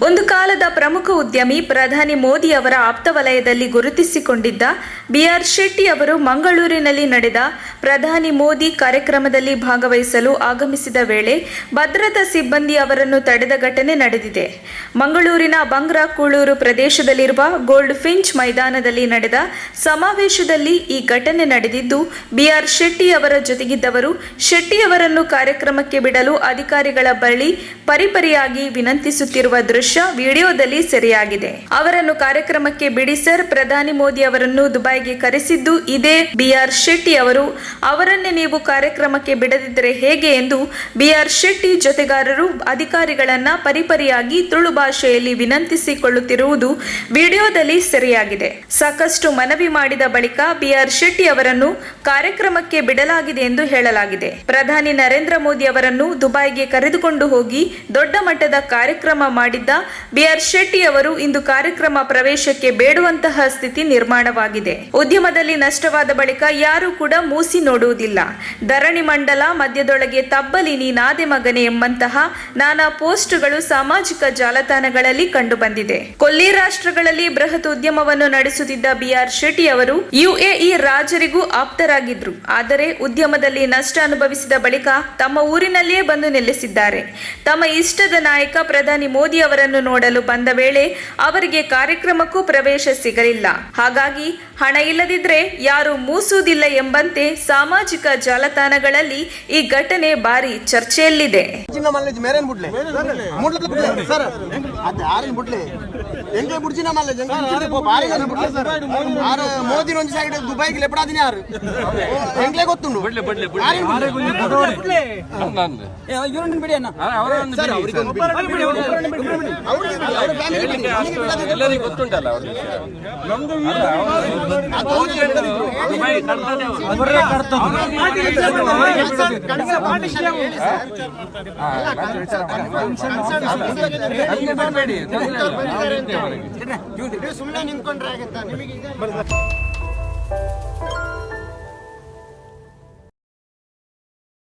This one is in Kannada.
ಒಂದು ಕಾಲದ ಪ್ರಮುಖ ಉದ್ಯಮಿ ಪ್ರಧಾನಿ ಮೋದಿ ಅವರ ಆಪ್ತ ವಲಯದಲ್ಲಿ ಗುರುತಿಸಿಕೊಂಡಿದ್ದ ಬಿಆರ್ ಶೆಟ್ಟಿ ಅವರು ಮಂಗಳೂರಿನಲ್ಲಿ ನಡೆದ ಪ್ರಧಾನಿ ಮೋದಿ ಕಾರ್ಯಕ್ರಮದಲ್ಲಿ ಭಾಗವಹಿಸಲು ಆಗಮಿಸಿದ ವೇಳೆ ಭದ್ರತಾ ಸಿಬ್ಬಂದಿ ಅವರನ್ನು ತಡೆದ ಘಟನೆ ನಡೆದಿದೆ. ಮಂಗಳೂರಿನ ಬಂಗ್ರಾ ಕೂಳೂರು ಪ್ರದೇಶದಲ್ಲಿರುವ ಗೋಲ್ಡ್ ಫಿಂಚ್ ಮೈದಾನದಲ್ಲಿ ನಡೆದ ಸಮಾವೇಶದಲ್ಲಿ ಈ ಘಟನೆ ನಡೆದಿದ್ದು, ಬಿಆರ್ ಶೆಟ್ಟಿ ಅವರ ಜೊತೆಗಿದ್ದವರು ಶೆಟ್ಟಿಯವರನ್ನು ಕಾರ್ಯಕ್ರಮಕ್ಕೆ ಬಿಡಲು ಅಧಿಕಾರಿಗಳ ಬಳಿ ಪರಿಪರಿಯಾಗಿ ವಿನಂತಿಸುತ್ತಿರುವ ದೃಶ್ಯ ವಿಡಿಯೋದಲ್ಲಿ ಸೆರೆಯಾಗಿದೆ. ಅವರನ್ನು ಕಾರ್ಯಕ್ರಮಕ್ಕೆ ಬಿಡಿ ಸರ್, ಪ್ರಧಾನಿ ಮೋದಿ ಅವರನ್ನು ದುಬೈಗೆ ಕರೆಸಿದ್ದು ಇದೇ ಬಿಆರ್ ಶೆಟ್ಟಿ ಅವರು, ಅವರನ್ನೇ ನೀವು ಕಾರ್ಯಕ್ರಮಕ್ಕೆ ಬಿಡದಿದ್ದರೆ ಹೇಗೆ ಎಂದು ಬಿಆರ್ ಶೆಟ್ಟಿ ಜೊತೆಗಾರರು ಅಧಿಕಾರಿಗಳನ್ನ ಪರಿಪರಿಯಾಗಿ ತುಳು ಭಾಷೆಯಲ್ಲಿ ವಿನಂತಿಸಿಕೊಳ್ಳುತ್ತಿರುವುದು ವಿಡಿಯೋದಲ್ಲಿ ಸೆರೆಯಾಗಿದೆ. ಸಾಕಷ್ಟು ಮನವಿ ಮಾಡಿದ ಬಳಿಕ ಬಿಆರ್ ಶೆಟ್ಟಿ ಅವರನ್ನು ಕಾರ್ಯಕ್ರಮಕ್ಕೆ ಬಿಡಲಾಗಿದೆ ಎಂದು ಹೇಳಲಾಗಿದೆ. ಪ್ರಧಾನಿ ನರೇಂದ್ರ ಮೋದಿ ಅವರನ್ನು ದುಬೈಗೆ ಕರೆದುಕೊಂಡು ಹೋಗಿ ದೊಡ್ಡ ಮಟ್ಟದ ಕಾರ್ಯಕ್ರಮ ಮಾಡಿದ್ದ ಬಿಆರ್ ಶೆಟ್ಟಿ ಅವರು ಇಂದು ಕಾರ್ಯಕ್ರಮ ಪ್ರವೇಶಕ್ಕೆ ಬೇಡುವಂತಹ ಸ್ಥಿತಿ ನಿರ್ಮಾಣವಾಗಿದೆ. ಉದ್ಯಮದಲ್ಲಿ ನಷ್ಟವಾದ ಬಳಿಕ ಯಾರು ಕೂಡ ಮೂಸಿ ನೋಡುವುದಿಲ್ಲ. ಧರಣಿ ಮಂಡಲ ಮಧ್ಯದೊಳಗೆ ತಬ್ಬಲಿ ನೀನಾದೆ ಮಗನೆ ಎಂಬಂತಹ ನಾನಾ ಪೋಸ್ಟ್ಗಳು ಸಾಮಾಜಿಕ ಜಾಲತಾಣಗಳಲ್ಲಿ ಕಂಡುಬಂದಿದೆ. ಕೊಲ್ಲಿ ರಾಷ್ಟ್ರಗಳಲ್ಲಿ ಬೃಹತ್ ಉದ್ಯಮವನ್ನು ನಡೆಸುತ್ತಿದ್ದ ಬಿಆರ್ ಶೆಟ್ಟಿ ಅವರು ಯುಎಇ ರಾಜರಿಗೂ ಆಪ್ತರಾಗಿದ್ರು. ಆದರೆ ಉದ್ಯಮದಲ್ಲಿ ನಷ್ಟ ಅನುಭವಿಸಿದ ಬಳಿಕ ತಮ್ಮ ಊರಿನಲ್ಲಿಯೇ ಬಂದು ನೆಲೆಸಿದ್ದಾರೆ. ತಮ್ಮ ಇಷ್ಟದ ನಾಯಕ ಪ್ರಧಾನಿ ಮೋದಿ ಅವರನ್ನು ನೋಡಲು ಬಂದ ವೇಳೆ ಅವರಿಗೆ ಕಾರ್ಯಕ್ರಮಕ್ಕೂ ಪ್ರವೇಶ ಸಿಗಲಿಲ್ಲ. ಹಾಗಾಗಿ ಹಣ ಇಲ್ಲದಿದ್ರೆ ಯಾರು ಮೂಸುವುದಿಲ್ಲ ಎಂಬಂತೆ ಸಾಮಾಜಿಕ ಜಾಲತಾಣಗಳಲ್ಲಿ ಈ ಘಟನೆ ಭಾರಿ ಚರ್ಚೆಯಲ್ಲಿದೆ. ಎಲ್ಲರಿಗೂ ಗೊತ್ತುಂಟಲ್ಲ ಸುಮ್ಮನೆ ನಿಂತ್ಕೊಂಡ್ರೆ